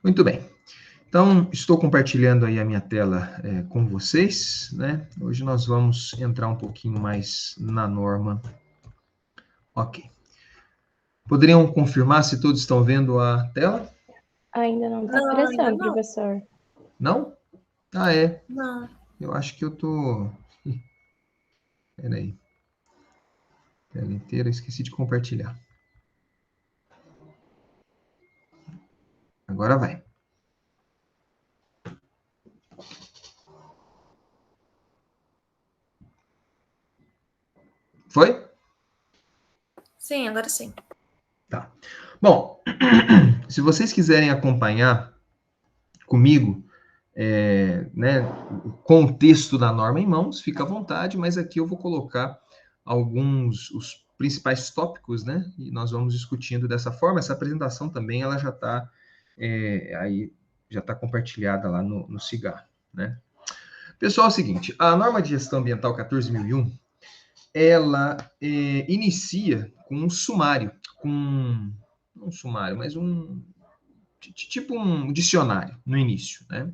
Muito bem. Então, estou compartilhando aí a minha tela com vocês, né? Hoje nós vamos entrar um pouquinho mais na norma. Ok. Poderiam confirmar se todos estão vendo a tela? Ainda não está Não, ainda aparecendo, não. professor. Não? Ah, é. Não. Eu acho que eu tô... Peraí. Tela inteira, esqueci de compartilhar. Agora vai. Foi? Sim, agora sim. Tá. Bom, se vocês quiserem acompanhar comigo, né, o contexto da norma em mãos, fica à vontade, mas aqui eu vou colocar os principais tópicos, né, e nós vamos discutindo dessa forma. Essa apresentação também, ela já está aí, já está compartilhada lá no Cigarro, né. Pessoal, é o seguinte, a norma de gestão ambiental 14.001, ela inicia com um sumário, não um sumário, mas tipo um dicionário no início, né?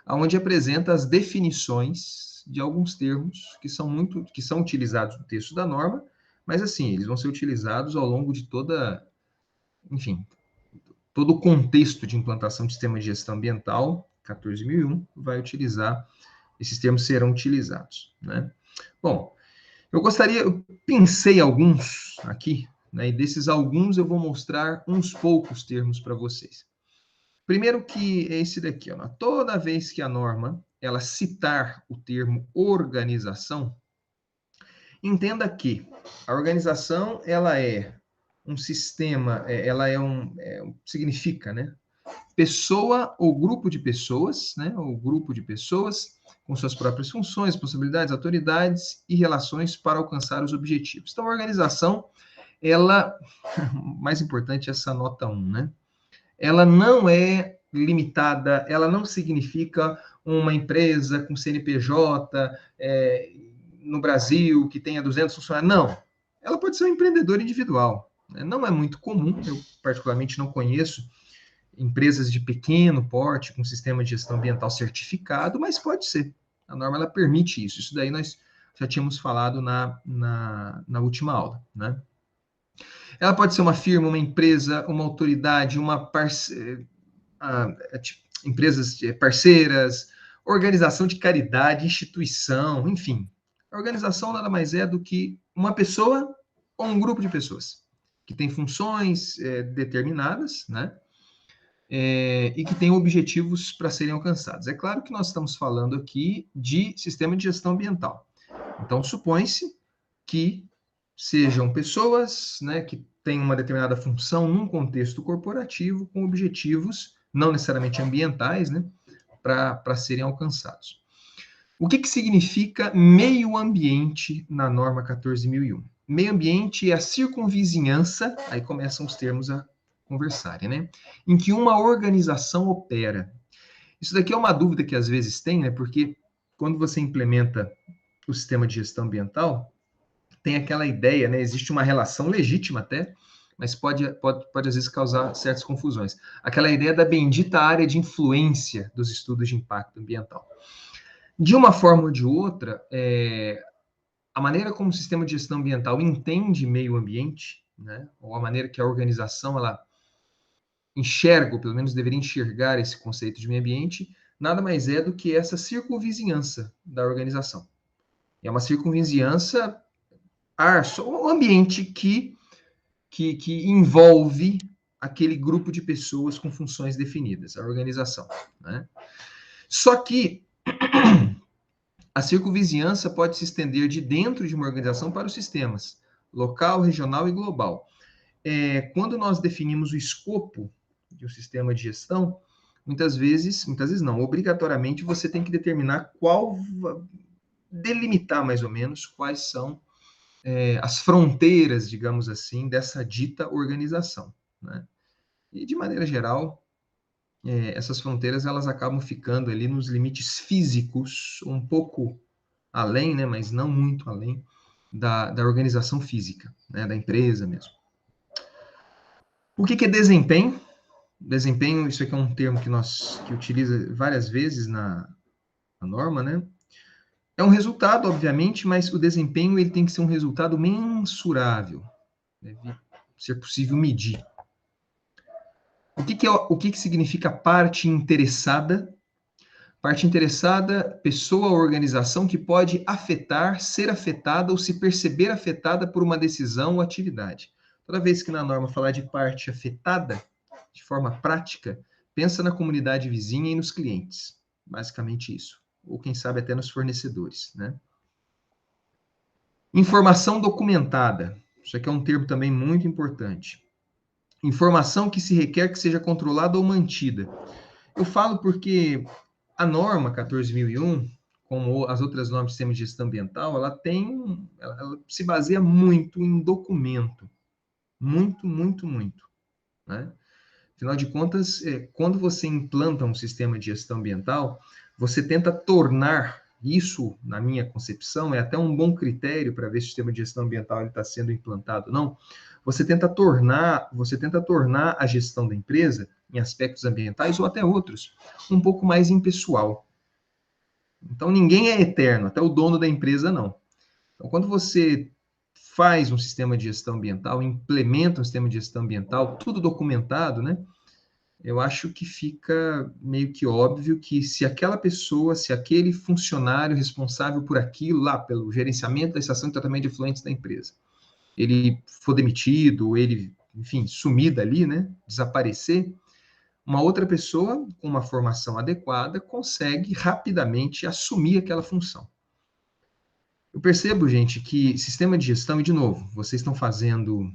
Onde apresenta as definições de alguns termos que são utilizados no texto da norma, mas assim, eles vão ser utilizados ao longo de enfim, todo o contexto de implantação de sistema de gestão ambiental, 14.001, esses termos serão utilizados, né? Bom, eu pensei alguns aqui, né, e desses alguns eu vou mostrar uns poucos termos para vocês. Primeiro que é esse daqui, ó, toda vez que a norma ela citar o termo organização, entenda que a organização ela é um sistema, significa, né, pessoa ou grupo de pessoas, né, ou grupo de pessoas com suas próprias funções, possibilidades, autoridades e relações para alcançar os objetivos. Então, a organização, ela, mais importante, essa nota 1, né? Ela não é limitada, ela não significa uma empresa com CNPJ no Brasil que tenha 200 funcionários. Não. Ela pode ser um empreendedor individual. Né? Não é muito comum, eu particularmente não conheço empresas de pequeno porte com sistema de gestão ambiental certificado, mas pode ser. A norma ela permite isso. Isso daí nós já tínhamos falado na última aula, né? Ela pode ser uma firma, uma empresa, uma autoridade, empresas parceiras, organização de caridade, instituição, enfim. A organização nada mais é do que uma pessoa ou um grupo de pessoas que tem funções determinadas, né? E que tem objetivos para serem alcançados. É claro que nós estamos falando aqui de sistema de gestão ambiental. Então, supõe-se que sejam pessoas, né, que têm uma determinada função num contexto corporativo com objetivos não necessariamente ambientais, né, para serem alcançados. O que significa meio ambiente na norma 14.001? Meio ambiente é a circunvizinhança, aí começam os termos a conversarem, né? Em que uma organização opera. Isso daqui é uma dúvida que às vezes tem, né? Porque quando você implementa o sistema de gestão ambiental, tem aquela ideia, né? Existe uma relação legítima até, mas pode às vezes causar certas confusões. Aquela ideia da bendita área de influência dos estudos de impacto ambiental. De uma forma ou de outra, a maneira como o sistema de gestão ambiental entende meio ambiente, né? Ou a maneira que a organização ela enxerga, ou pelo menos deveria enxergar esse conceito de meio ambiente, nada mais é do que essa circunvizinhança da organização. É uma circunvizinhança o ambiente que envolve aquele grupo de pessoas com funções definidas, a organização. Né? Só que a circunvizinhança pode se estender de dentro de uma organização para os sistemas, local, regional e global. Quando nós definimos o escopo de um sistema de gestão, muitas vezes não, obrigatoriamente você tem que determinar delimitar mais ou menos quais são as fronteiras, digamos assim, dessa dita organização. Né? E, de maneira geral, essas fronteiras elas acabam ficando ali nos limites físicos, um pouco além, né, mas não muito além, da organização física, né, da empresa mesmo. O que é desempenho? Desempenho, isso aqui é um termo que utiliza várias vezes na norma, né? É um resultado, obviamente, mas o desempenho ele tem que ser um resultado mensurável. Deve ser possível medir. O que significa parte interessada? Parte interessada, pessoa ou organização que pode afetar, ser afetada ou se perceber afetada por uma decisão ou atividade. Toda vez que na norma falar de parte afetada, de forma prática, pensa na comunidade vizinha e nos clientes. Basicamente isso. Ou quem sabe até nos fornecedores, né? Informação documentada. Isso aqui é um termo também muito importante. Informação que se requer que seja controlada ou mantida. Eu falo porque a norma 14.001, como as outras normas de sistema de gestão ambiental, ela se baseia muito em documento. Muito, muito, muito. Né? Afinal de contas, quando você implanta um sistema de gestão ambiental, você tenta tornar isso, na minha concepção, é até um bom critério para ver se o sistema de gestão ambiental está sendo implantado ou não. Você tenta tornar a gestão da empresa, em aspectos ambientais ou até outros, um pouco mais impessoal. Então, ninguém é eterno, até o dono da empresa não. Então, quando você faz um sistema de gestão ambiental, implementa um sistema de gestão ambiental, tudo documentado, né? Eu acho que fica meio que óbvio que se aquela pessoa, se aquele funcionário responsável por aquilo lá, pelo gerenciamento da estação de tratamento de efluentes da empresa, ele for demitido, ele, enfim, sumir dali, né, desaparecer, uma outra pessoa com uma formação adequada consegue rapidamente assumir aquela função. Eu percebo, gente, que sistema de gestão, e de novo, vocês estão fazendo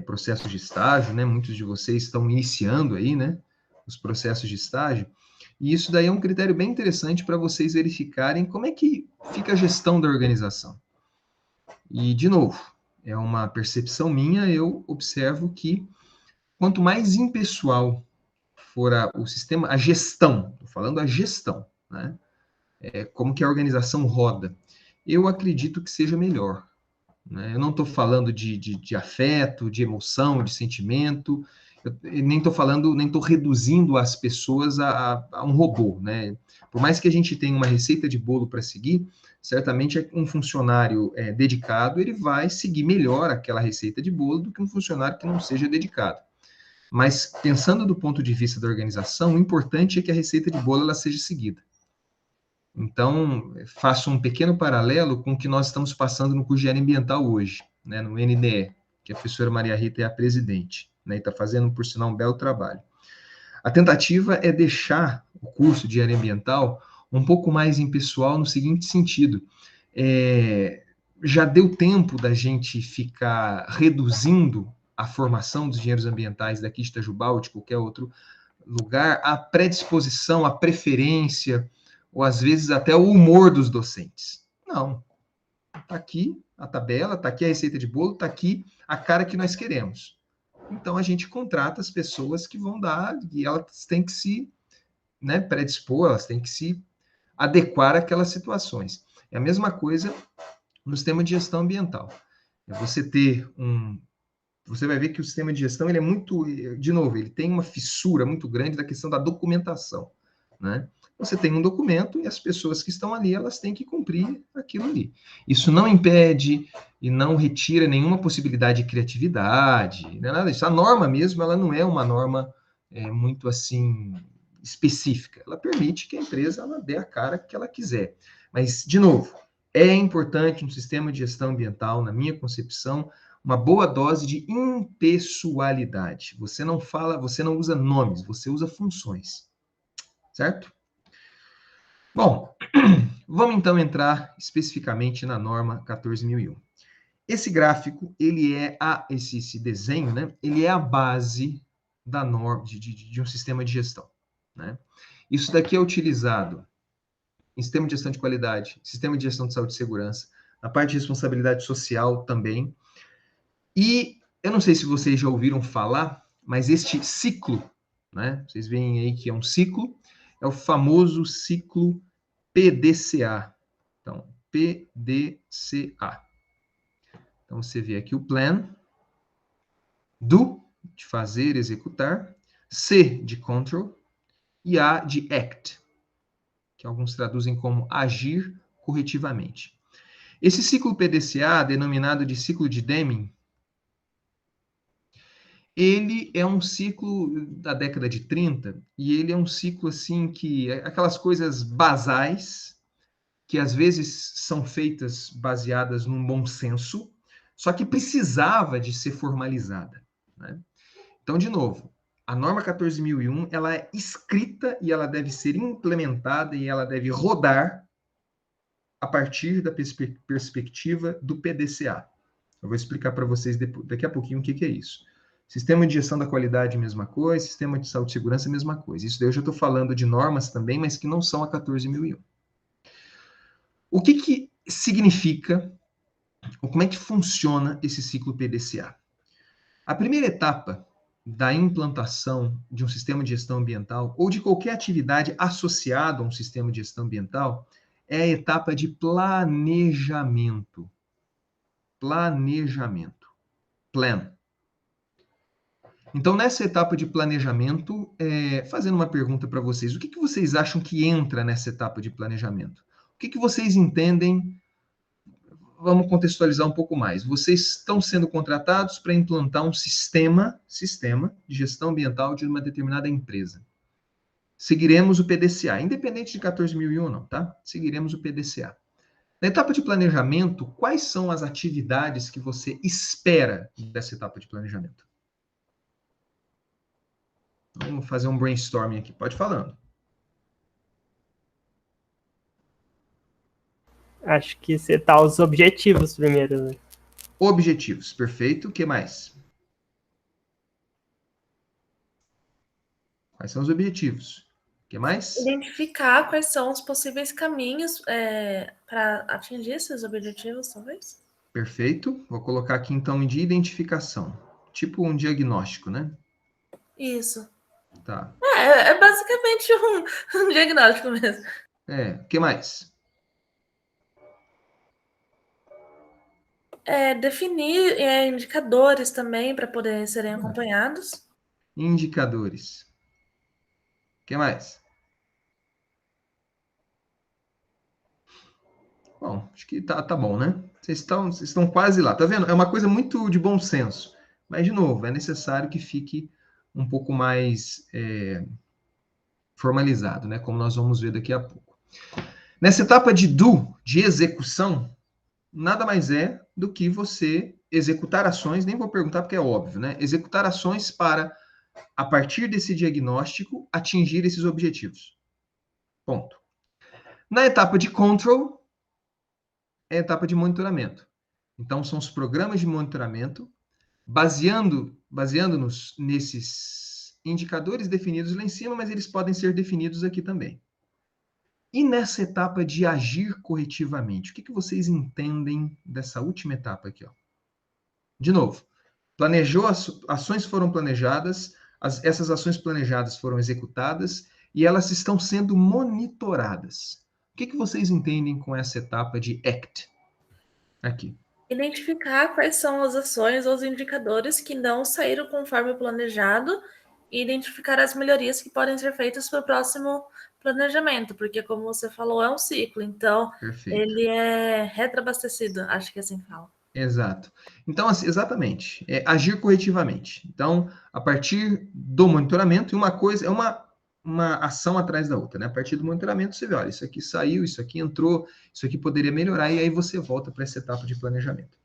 processos de estágio, né? Muitos de vocês estão iniciando aí, né? Os processos de estágio. E isso daí é um critério bem interessante para vocês verificarem como é que fica a gestão da organização. E, de novo, é uma percepção minha, eu observo que quanto mais impessoal for o sistema, a gestão, estou falando a gestão, né? Como que a organização roda, eu acredito que seja melhor. Né? Eu não estou falando de afeto, de emoção, de sentimento, eu nem estou falando, nem estou reduzindo as pessoas a um robô. Né? Por mais que a gente tenha uma receita de bolo para seguir, certamente um funcionário dedicado ele vai seguir melhor aquela receita de bolo do que um funcionário que não seja dedicado. Mas pensando do ponto de vista da organização, o importante é que a receita de bolo ela seja seguida. Então, faço um pequeno paralelo com o que nós estamos passando no curso de área ambiental hoje, né, no NDE, que a professora Maria Rita é a presidente, né, e está fazendo, por sinal, um belo trabalho. A tentativa é deixar o curso de área ambiental um pouco mais impessoal no seguinte sentido. Já deu tempo da gente ficar reduzindo a formação dos engenheiros ambientais daqui de Itajubá ou de qualquer outro lugar, a predisposição, a preferência, ou às vezes até o humor dos docentes. Não. Está aqui a tabela, está aqui a receita de bolo, está aqui a cara que nós queremos. Então a gente contrata as pessoas que vão dar, e elas têm que se predispor, elas têm que se adequar àquelas situações. É a mesma coisa no sistema de gestão ambiental. Você vai ver que o sistema de gestão ele é muito, de novo, ele tem uma fissura muito grande da questão da documentação, né? Você tem um documento e as pessoas que estão ali, elas têm que cumprir aquilo ali. Isso não impede e não retira nenhuma possibilidade de criatividade, não é nada disso. A norma mesmo, ela não é uma norma muito assim específica. Ela permite que a empresa ela dê a cara que ela quiser. Mas, de novo, é importante no sistema de gestão ambiental, na minha concepção, uma boa dose de impessoalidade. Você não fala, você não usa nomes, você usa funções. Certo? Bom, vamos então entrar especificamente na norma 14.001. Esse gráfico, ele é esse desenho, né? Ele é a base da norma de um sistema de gestão, né? Isso daqui é utilizado em sistema de gestão de qualidade, sistema de gestão de saúde e segurança, na parte de responsabilidade social também. E eu não sei se vocês já ouviram falar, mas este ciclo, né? Vocês veem aí que é um ciclo, é o famoso ciclo PDCA. Então, PDCA. Então, você vê aqui o plan, do, de fazer, executar, C de control e A de act, que alguns traduzem como agir corretivamente. Esse ciclo PDCA, denominado de ciclo de Deming, ele é um ciclo da década de 30 e ele é um ciclo assim que aquelas coisas basais que às vezes são feitas baseadas num bom senso, só que precisava de ser formalizada, né? Então, de novo, a norma 14.001, ela é escrita e ela deve ser implementada e ela deve rodar a partir da perspectiva do PDCA. Eu vou explicar para vocês daqui a pouquinho o que é isso. Sistema de gestão da qualidade, mesma coisa. Sistema de saúde e segurança, mesma coisa. Isso daí eu já estou falando de normas também, mas que não são a 14.001. O que significa, ou como é que funciona esse ciclo PDCA? A primeira etapa da implantação de um sistema de gestão ambiental ou de qualquer atividade associada a um sistema de gestão ambiental é a etapa de planejamento. Planejamento. Plan. Então, nessa etapa de planejamento, fazendo uma pergunta para vocês, o que vocês acham que entra nessa etapa de planejamento? O que vocês entendem? Vamos contextualizar um pouco mais. Vocês estão sendo contratados para implantar um sistema de gestão ambiental de uma determinada empresa. Seguiremos o PDCA, independente de 14.001 não, tá? Seguiremos o PDCA. Na etapa de planejamento, quais são as atividades que você espera dessa etapa de planejamento? Vamos fazer um brainstorming aqui. Pode falando. Acho que setar os objetivos primeiro, né? Objetivos, perfeito. O que mais? Quais são os objetivos? O que mais? Identificar quais são os possíveis caminhos para atingir esses objetivos, talvez. Perfeito. Vou colocar aqui, então, de identificação. Tipo um diagnóstico, né? Isso. Tá. É basicamente um diagnóstico mesmo. O que mais? Definir indicadores também para poder serem acompanhados. Indicadores. O que mais? Bom, acho que tá bom, né? Vocês estão quase lá. Tá vendo? É uma coisa muito de bom senso. Mas, de novo, é necessário que fique um pouco mais formalizado, né? Como nós vamos ver daqui a pouco. Nessa etapa de do, de execução, nada mais é do que você executar ações, nem vou perguntar porque é óbvio, né? Executar ações para, a partir desse diagnóstico, atingir esses objetivos. Ponto. Na etapa de control, é a etapa de monitoramento. Então, são os programas de monitoramento, baseando-nos nesses indicadores definidos lá em cima, mas eles podem ser definidos aqui também. E nessa etapa de agir corretivamente, o que vocês entendem dessa última etapa aqui? Ó? De novo, ações foram planejadas, essas ações planejadas foram executadas e elas estão sendo monitoradas. O que vocês entendem com essa etapa de ACT? Aqui. Identificar quais são as ações ou os indicadores que não saíram conforme o planejado e identificar as melhorias que podem ser feitas para o próximo planejamento, porque, como você falou, é um ciclo, então Perfeito. Ele é retroabastecido, acho que assim fala. Exato. Então, assim, exatamente, agir corretivamente. Então, a partir do monitoramento, e uma coisa é uma ação atrás da outra, né? A partir do monitoramento, você vê, olha, isso aqui saiu, isso aqui entrou, isso aqui poderia melhorar, e aí você volta para essa etapa de planejamento.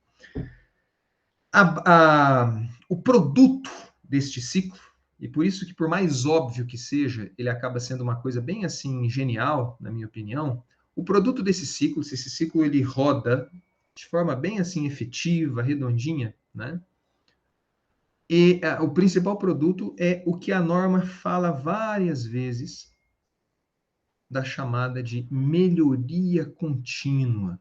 O produto deste ciclo, e por isso que, por mais óbvio que seja, ele acaba sendo uma coisa bem assim genial, na minha opinião. O produto desse ciclo, se esse ciclo ele roda de forma bem assim efetiva, redondinha, né? E o principal produto é o que a norma fala várias vezes da chamada de melhoria contínua.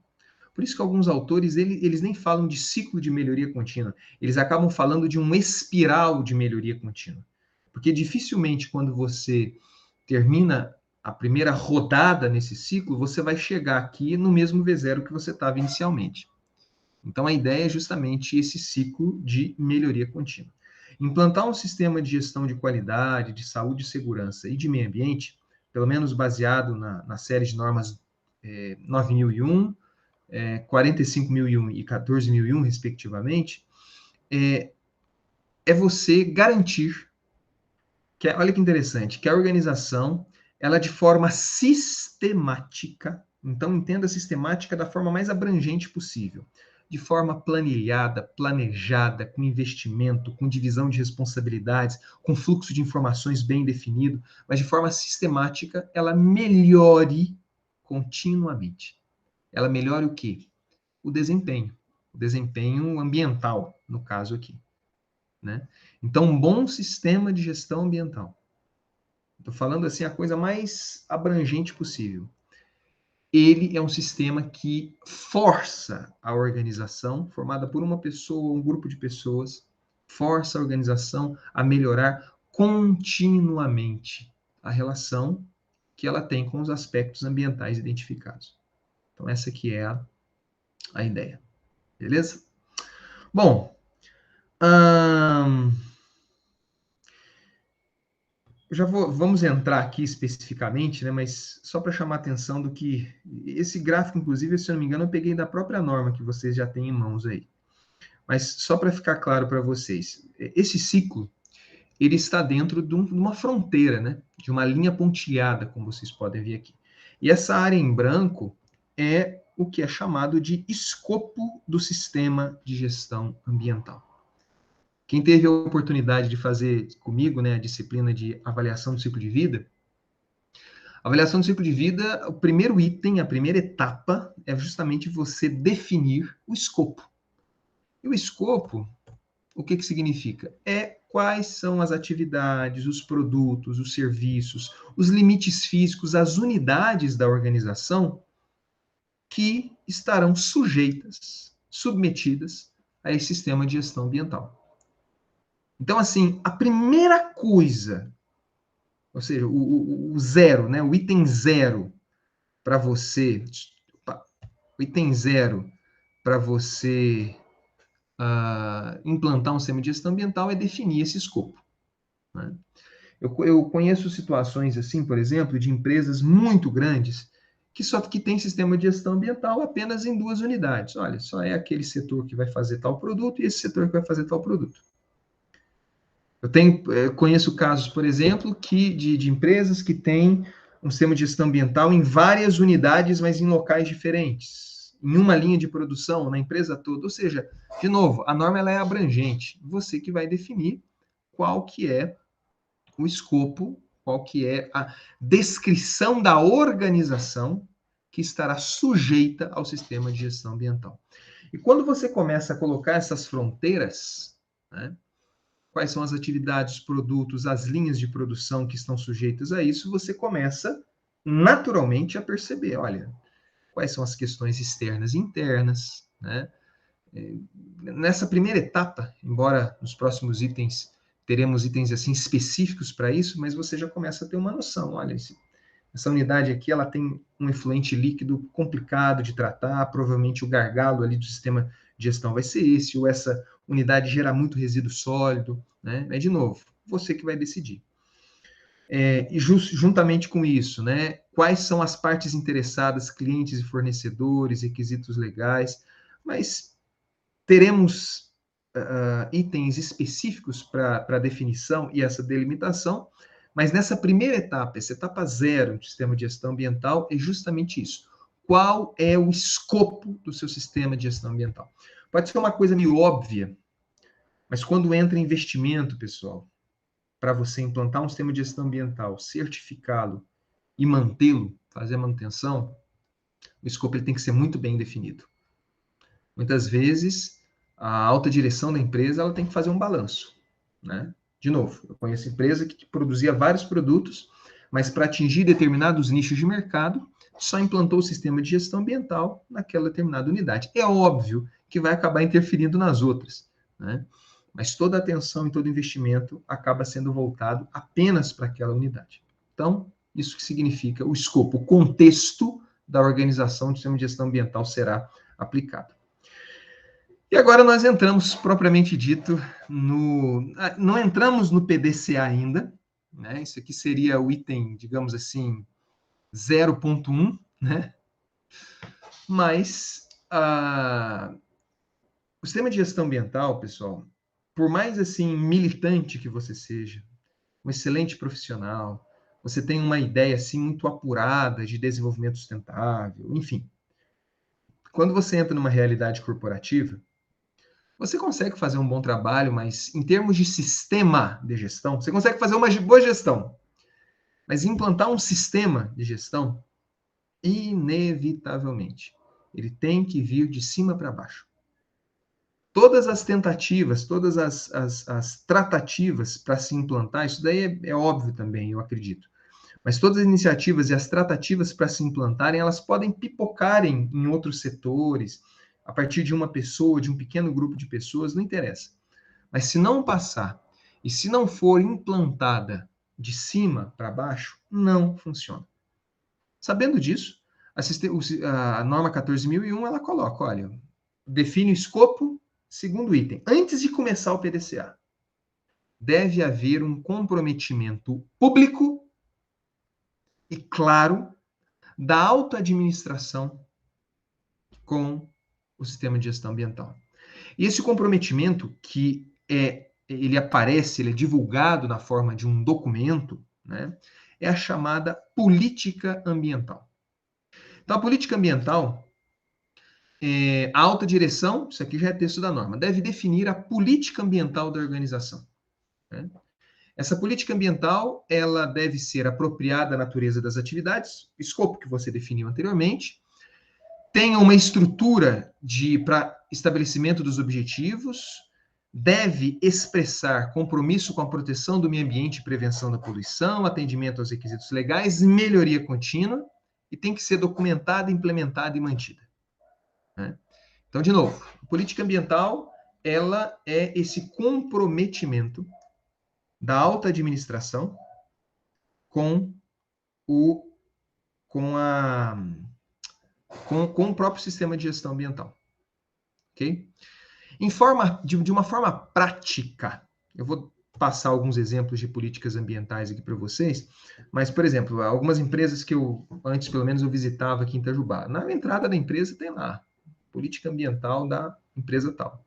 Por isso que alguns autores, eles nem falam de ciclo de melhoria contínua, eles acabam falando de um espiral de melhoria contínua. Porque dificilmente, quando você termina a primeira rodada nesse ciclo, você vai chegar aqui no mesmo V0 que você estava inicialmente. Então, a ideia é justamente esse ciclo de melhoria contínua. Implantar um sistema de gestão de qualidade, de saúde e segurança e de meio ambiente, pelo menos baseado na série de normas 9001, 45.001 e 14.001, respectivamente, é você garantir olha que interessante, que a organização, ela de forma sistemática, então entenda sistemática da forma mais abrangente possível, de forma planilhada, planejada, com investimento, com divisão de responsabilidades, com fluxo de informações bem definido, mas de forma sistemática, ela melhore continuamente. Ela melhore o quê? O desempenho ambiental, no caso aqui. Né? Então, um bom sistema de gestão ambiental. Estou falando assim a coisa mais abrangente possível. Ele é um sistema que força a organização, formada por uma pessoa, um grupo de pessoas, força a organização a melhorar continuamente a relação que ela tem com os aspectos ambientais identificados. Então, essa aqui é a ideia. Beleza? Bom, vamos entrar aqui especificamente, né, mas só para chamar a atenção do que esse gráfico, inclusive, se eu não me engano, eu peguei da própria norma que vocês já têm em mãos aí. Mas só para ficar claro para vocês, esse ciclo, ele está dentro de uma fronteira, né, de uma linha pontilhada, como vocês podem ver aqui. E essa área em branco é o que é chamado de escopo do sistema de gestão ambiental. Quem teve a oportunidade de fazer comigo, né, a disciplina de avaliação do ciclo de vida, a avaliação do ciclo de vida, o primeiro item, a primeira etapa, é justamente você definir o escopo. E o escopo, o que significa? É quais são as atividades, os produtos, os serviços, os limites físicos, as unidades da organização que estarão sujeitas, submetidas a esse sistema de gestão ambiental. Então, assim, a primeira coisa, ou seja, o zero, né, o item zero para você, o item zero para você implantar um sistema de gestão ambiental é definir esse escopo. Né? Eu conheço situações assim, por exemplo, de empresas muito grandes que têm sistema de gestão ambiental apenas em 2 unidades. Olha, só é aquele setor que vai fazer tal produto e esse setor que vai fazer tal produto. Eu conheço casos, por exemplo, de empresas que têm um sistema de gestão ambiental em várias unidades, mas em locais diferentes, em uma linha de produção, na empresa toda. Ou seja, de novo, a norma ela é abrangente. Você que vai definir qual que é o escopo, qual que é a descrição da organização que estará sujeita ao sistema de gestão ambiental. E quando você começa a colocar essas fronteiras, né, quais são as atividades, os produtos, as linhas de produção que estão sujeitas a isso, você começa naturalmente a perceber, olha, quais são as questões externas e internas, né? Nessa primeira etapa, embora nos próximos itens teremos itens assim específicos para isso, mas você já começa a ter uma noção, olha, essa unidade aqui, ela tem um efluente líquido complicado de tratar, provavelmente o gargalo ali do sistema de gestão vai ser esse, ou essa unidade gera muito resíduo sólido, né? De novo, você que vai decidir. E juntamente com isso, né? Quais são as partes interessadas, clientes e fornecedores, requisitos legais, mas teremos itens específicos para definição e essa delimitação, mas nessa primeira etapa, essa etapa zero do sistema de gestão ambiental, é justamente isso. Qual é o escopo do seu sistema de gestão ambiental? Pode ser uma coisa meio óbvia, mas quando entra investimento, pessoal, para você implantar um sistema de gestão ambiental, certificá-lo e mantê-lo, fazer a manutenção, o escopo ele tem que ser muito bem definido. Muitas vezes, a alta direção da empresa ela tem que fazer um balanço, né? De novo, eu conheço empresa que produzia vários produtos, mas para atingir determinados nichos de mercado, só implantou o sistema de gestão ambiental naquela determinada unidade. É óbvio que vai acabar interferindo nas outras, né? Mas toda a atenção e todo investimento acaba sendo voltado apenas para aquela unidade. Então, isso que significa o escopo, o contexto da organização do sistema de gestão ambiental será aplicado. E agora nós entramos, propriamente dito, não entramos no PDCA ainda, né? Isso aqui seria o item, digamos assim, 0.1, né? Mas o sistema de gestão ambiental, pessoal, por mais assim militante que você seja, um excelente profissional, você tem uma ideia assim muito apurada de desenvolvimento sustentável, enfim. Quando você entra numa realidade corporativa, você consegue fazer um bom trabalho, mas em termos de sistema de gestão, você consegue fazer uma boa gestão. Mas implantar um sistema de gestão, inevitavelmente, ele tem que vir de cima para baixo. Todas as tentativas, todas as tratativas para se implantar, isso daí é óbvio também, eu acredito. Mas todas as iniciativas e as tratativas para se implantarem, elas podem pipocarem em outros setores, a partir de uma pessoa, de um pequeno grupo de pessoas, não interessa. Mas se não passar e se não for implantada de cima para baixo, não funciona. Sabendo disso, a norma 14.001, ela coloca, olha, define o escopo, segundo item. Antes de começar o PDCA, deve haver um comprometimento público e claro da autoadministração com o sistema de gestão ambiental. E esse comprometimento, ele aparece, ele é divulgado na forma de um documento, né, é a chamada política ambiental. Então, a política ambiental, a alta direção, isso aqui já é texto da norma, deve definir a política ambiental da organização, né? Essa política ambiental, ela deve ser apropriada à natureza das atividades, escopo que você definiu anteriormente, tenha uma estrutura para estabelecimento dos objetivos, deve expressar compromisso com a proteção do meio ambiente e prevenção da poluição, atendimento aos requisitos legais, melhoria contínua, e tem que ser documentada, implementada e mantida, né? Então, de novo, a política ambiental, ela é esse comprometimento da alta administração com o próprio sistema de gestão ambiental, ok? De uma forma prática, eu vou passar alguns exemplos de políticas ambientais aqui para vocês, mas, por exemplo, algumas empresas que antes pelo menos eu visitava aqui em Itajubá, na entrada da empresa tem lá, política ambiental da empresa tal.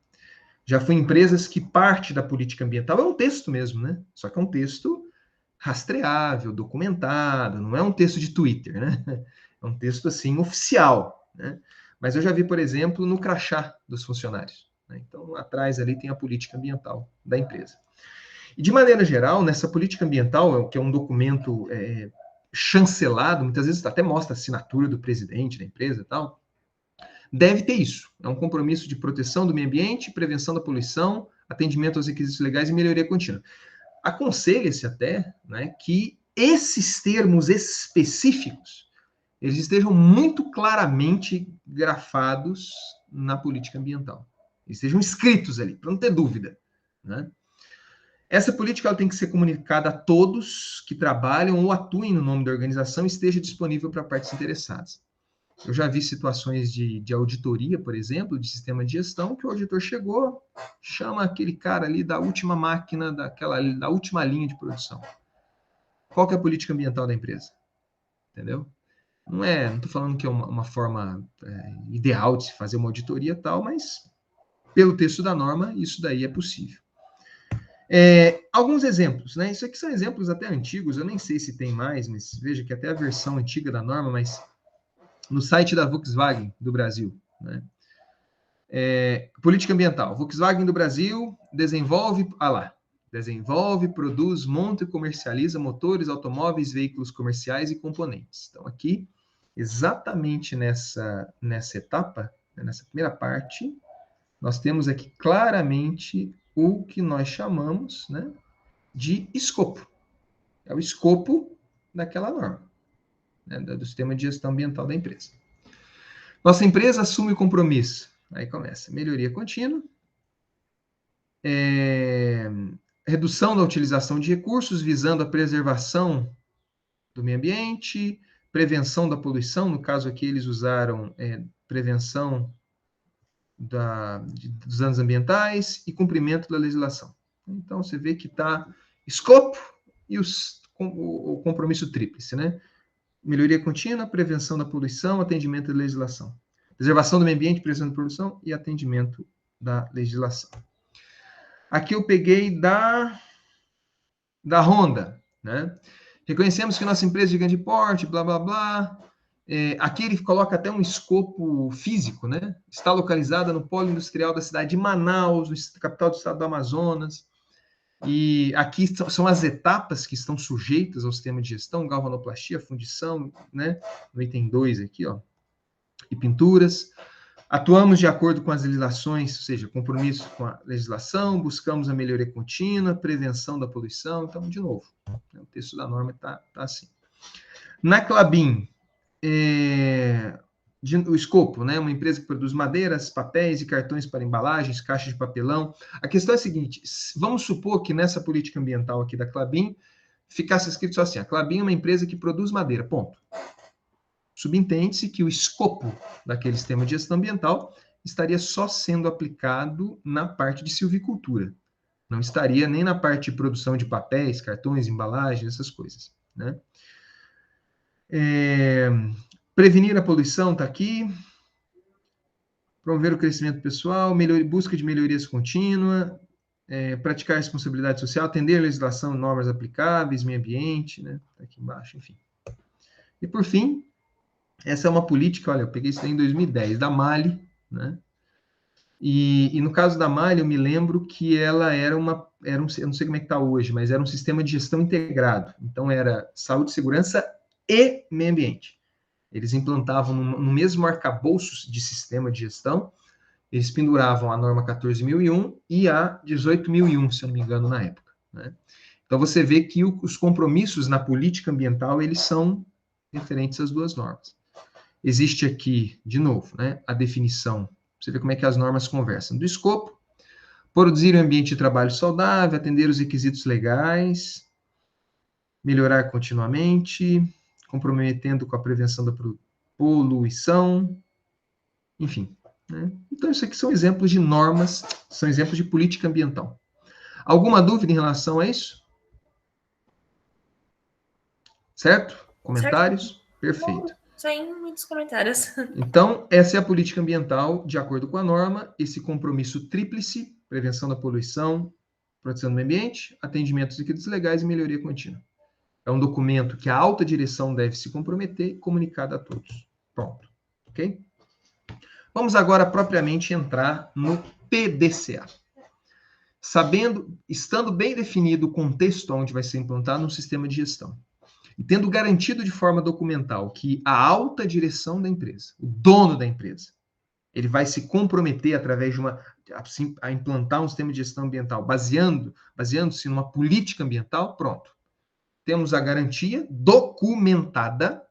Já fui em empresas que parte da política ambiental é um texto mesmo, né? Só que é um texto rastreável, documentado, não é um texto de Twitter, né? É um texto, assim, oficial, né? Mas eu já vi, por exemplo, no crachá dos funcionários, né? Então, atrás ali tem a política ambiental da empresa. E, de maneira geral, nessa política ambiental, que é um documento chancelado, muitas vezes até mostra a assinatura do presidente da empresa e tal, deve ter isso. É um compromisso de proteção do meio ambiente, prevenção da poluição, atendimento aos requisitos legais e melhoria contínua. Aconselha-se até, né, que esses termos específicos eles estejam muito claramente grafados na política ambiental. Eles estejam escritos ali, para não ter dúvida, né? Essa política ela tem que ser comunicada a todos que trabalham ou atuem no nome da organização e esteja disponível para partes interessadas. Eu já vi situações de auditoria, por exemplo, de sistema de gestão, que o auditor chegou, chama aquele cara ali da última máquina, da última linha de produção. Qual que é a política ambiental da empresa? Entendeu? Não estou falando que é uma forma ideal de se fazer uma auditoria e tal, mas pelo texto da norma, isso daí é possível. Alguns exemplos, né? Isso aqui são exemplos até antigos, eu nem sei se tem mais, mas veja que até a versão antiga da norma, mas no site da Volkswagen do Brasil, né? Política ambiental. Volkswagen do Brasil desenvolve, produz, monta e comercializa motores, automóveis, veículos comerciais e componentes. Então, aqui, exatamente nessa etapa, né, nessa primeira parte, nós temos aqui claramente o que nós chamamos, né, de escopo. É o escopo daquela norma, né, do sistema de gestão ambiental da empresa. Nossa empresa assume o compromisso. Aí começa, melhoria contínua, redução da utilização de recursos visando a preservação do meio ambiente, prevenção da poluição, no caso aqui eles usaram prevenção dos danos ambientais e cumprimento da legislação. Então, você vê que está escopo e o compromisso tríplice, né? Melhoria contínua, prevenção da poluição, atendimento da legislação. Preservação do meio ambiente, prevenção da poluição e atendimento da legislação. Aqui eu peguei da Honda, né? Reconhecemos que nossa empresa de grande porte, blá, blá, blá. Aqui ele coloca até um escopo físico, né? Está localizada no polo industrial da cidade de Manaus, capital do estado do Amazonas. E aqui são as etapas que estão sujeitas ao sistema de gestão, galvanoplastia, fundição, né? No item 2 aqui, ó. E pinturas. Atuamos de acordo com as legislações, ou seja, compromisso com a legislação, buscamos a melhoria contínua, prevenção da poluição. Então, de novo, o texto da norma está assim. Na Klabin, o escopo, né? Uma empresa que produz madeiras, papéis e cartões para embalagens, caixas de papelão. A questão é a seguinte, vamos supor que nessa política ambiental aqui da Klabin ficasse escrito só assim, a Klabin é uma empresa que produz madeira, ponto. Subentende-se que o escopo daquele sistema de gestão ambiental estaria só sendo aplicado na parte de silvicultura. Não estaria nem na parte de produção de papéis, cartões, embalagens, essas coisas, né? Prevenir a poluição está aqui. Promover o crescimento pessoal, busca de melhorias contínua, praticar a responsabilidade social, atender a legislação e normas aplicáveis, meio ambiente, né? Tá aqui embaixo, enfim. E por fim, essa é uma política, olha, eu peguei isso aí em 2010, da MAHLE, né? E no caso da MAHLE, eu me lembro que ela eu não sei como é que está hoje, mas era um sistema de gestão integrado. Então, era saúde, segurança e meio ambiente. Eles implantavam no mesmo arcabouço de sistema de gestão, eles penduravam a norma 14.001 e a 18.001, se eu não me engano, na época, né? Então, você vê que os compromissos na política ambiental, eles são referentes às duas normas. Existe aqui, de novo, né, a definição, você vê como é que as normas conversam, do escopo, produzir um ambiente de trabalho saudável, atender os requisitos legais, melhorar continuamente, comprometendo com a prevenção da poluição, enfim, né? Então, isso aqui são exemplos de normas, são exemplos de política ambiental. Alguma dúvida em relação a isso? Certo? Comentários? Certo. Perfeito. Sem muitos comentários. Então, essa é a política ambiental, de acordo com a norma, esse compromisso tríplice, prevenção da poluição, proteção do meio ambiente, atendimento aos requisitos legais e melhoria contínua. É um documento que a alta direção deve se comprometer e comunicado a todos. Pronto. Ok? Vamos agora propriamente entrar no PDCA. Estando bem definido o contexto onde vai ser implantado um sistema de gestão, e tendo garantido de forma documental que a alta direção da empresa, o dono da empresa, ele vai se comprometer através de a implantar um sistema de gestão ambiental baseando-se numa política ambiental, pronto. Temos a garantia documentada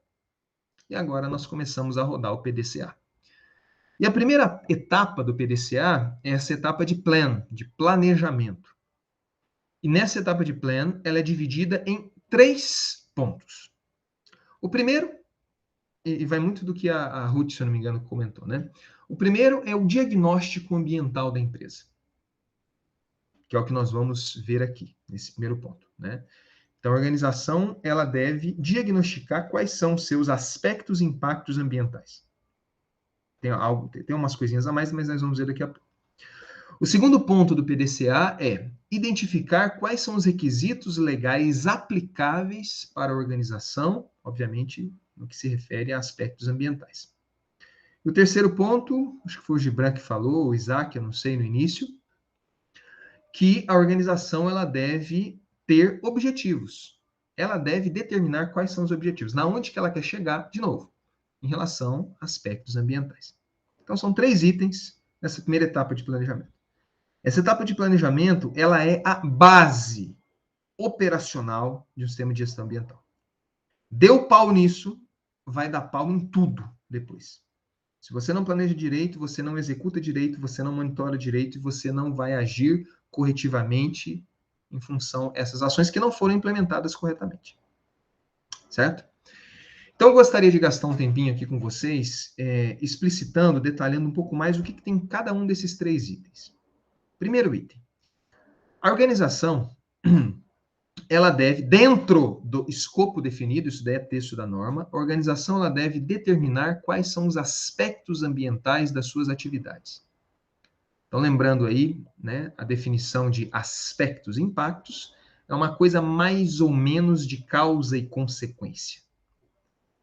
e agora nós começamos a rodar o PDCA. E a primeira etapa do PDCA é essa etapa de plan, de planejamento. E nessa etapa de plan, ela é dividida em 3 pontos. O primeiro, e vai muito do que a Ruth, se eu não me engano, comentou, né? O primeiro é o diagnóstico ambiental da empresa, que é o que nós vamos ver aqui, nesse primeiro ponto, né? Então, a organização, ela deve diagnosticar quais são os seus aspectos e impactos ambientais. Tem umas coisinhas a mais, mas nós vamos ver daqui a pouco. O segundo ponto do PDCA é identificar quais são os requisitos legais aplicáveis para a organização, obviamente, no que se refere a aspectos ambientais. E o terceiro ponto, acho que foi o Gibran que falou, o Isaac, eu não sei, no início, que a organização ela deve ter objetivos. Ela deve determinar quais são os objetivos, na onde que ela quer chegar, de novo, em relação a aspectos ambientais. Então, são 3 itens nessa primeira etapa de planejamento. Essa etapa de planejamento, ela é a base operacional de um sistema de gestão ambiental. Deu pau nisso, vai dar pau em tudo depois. Se você não planeja direito, você não executa direito, você não monitora direito e você não vai agir corretivamente em função dessas ações que não foram implementadas corretamente. Certo? Então, eu gostaria de gastar um tempinho aqui com vocês, explicitando, detalhando um pouco mais o que tem em cada um desses 3 itens. Primeiro item. A organização, ela deve, dentro do escopo definido, isso daí é texto da norma, a organização ela deve determinar quais são os aspectos ambientais das suas atividades. Então, lembrando aí, né, a definição de aspectos e impactos é uma coisa mais ou menos de causa e consequência.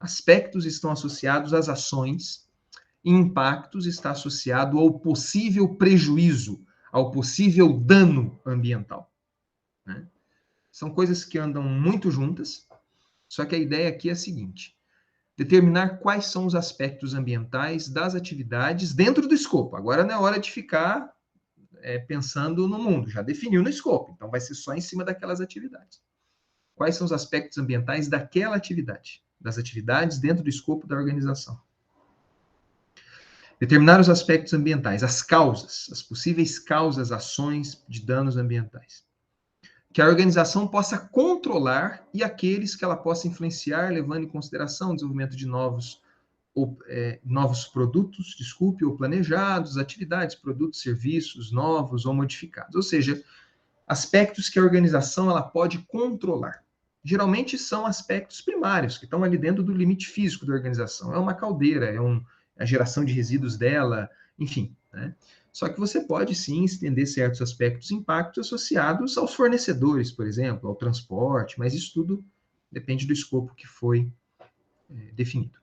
Aspectos estão associados às ações, e impactos está associado ao possível prejuízo, ao possível dano ambiental, né? São coisas que andam muito juntas, só que a ideia aqui é a seguinte: determinar quais são os aspectos ambientais das atividades dentro do escopo. Agora não é hora de ficar pensando no mundo, já definiu no escopo, então vai ser só em cima daquelas atividades. Quais são os aspectos ambientais daquela atividade, das atividades dentro do escopo da organização? Determinar os aspectos ambientais, as causas, as possíveis causas, ações de danos ambientais, que a organização possa controlar e aqueles que ela possa influenciar, levando em consideração o desenvolvimento de novos produtos, ou planejados, atividades, produtos, serviços novos ou modificados. Ou seja, aspectos que a organização ela pode controlar. Geralmente são aspectos primários, que estão ali dentro do limite físico da organização. É uma caldeira, a geração de resíduos dela, enfim, né? Só que você pode, sim, estender certos aspectos e impactos associados aos fornecedores, por exemplo, ao transporte, mas isso tudo depende do escopo que foi definido.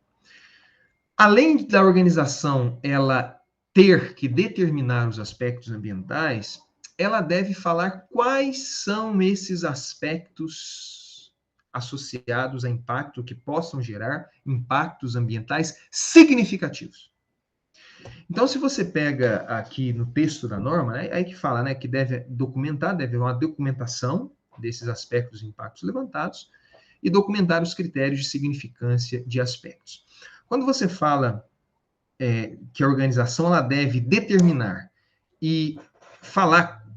Além da organização ela ter que determinar os aspectos ambientais, ela deve falar quais são esses aspectos associados a impacto que possam gerar impactos ambientais significativos. Então, se você pega aqui no texto da norma, aí que fala, né, que deve documentar, deve haver uma documentação desses aspectos e impactos levantados e documentar os critérios de significância de aspectos. Quando você fala que a organização ela deve determinar e falar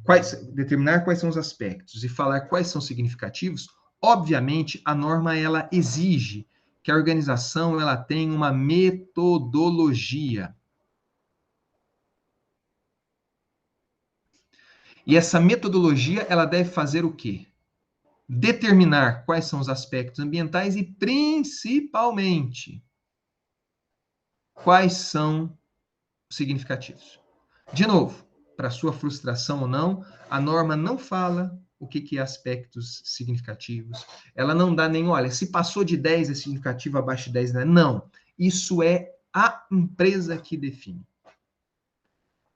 determinar quais são os aspectos e falar quais são significativos, obviamente a norma ela exige que a organização ela tenha uma metodologia. E essa metodologia, ela deve fazer o quê? Determinar quais são os aspectos ambientais e, principalmente, quais são os significativos. De novo, para sua frustração ou não, a norma não fala o que é aspectos significativos. Ela não dá nem, olha, se passou de 10 é significativo, abaixo de 10 não é. Não, isso é a empresa que define.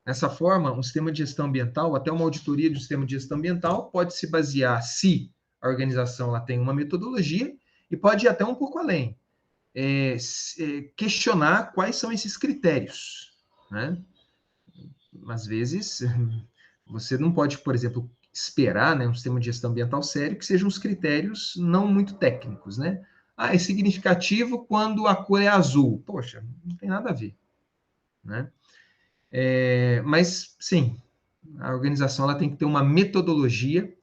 Dessa forma, um sistema de gestão ambiental, até uma auditoria de um sistema de gestão ambiental, pode se basear se a organização ela tem uma metodologia e pode ir até um pouco além. Questionar quais são esses critérios, né? Às vezes, você não pode, por exemplo, esperar, né, um sistema de gestão ambiental sério que sejam uns critérios não muito técnicos, né? É significativo quando a cor é azul. Poxa, não tem nada a ver, né? Mas, sim, a organização ela tem que ter uma metodologia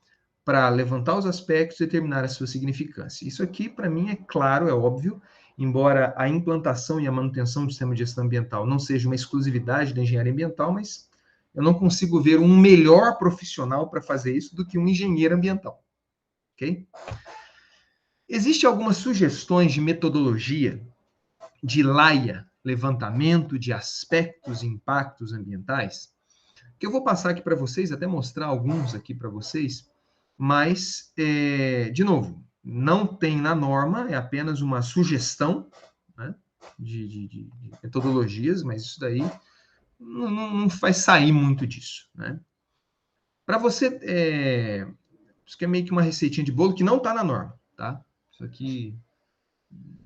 para levantar os aspectos e determinar a sua significância. Isso aqui, para mim, é claro, é óbvio, embora a implantação e a manutenção do sistema de gestão ambiental não seja uma exclusividade da engenharia ambiental, mas eu não consigo ver um melhor profissional para fazer isso do que um engenheiro ambiental. Ok? Existem algumas sugestões de metodologia de LAIA, levantamento de aspectos e impactos ambientais, que eu vou passar aqui para vocês, até mostrar alguns aqui para vocês, mas, de novo, não tem na norma, é apenas uma sugestão, né, de metodologias, mas isso daí não vai sair muito disso, né? Para você, isso aqui é meio que uma receitinha de bolo que não está na norma, tá? Isso aqui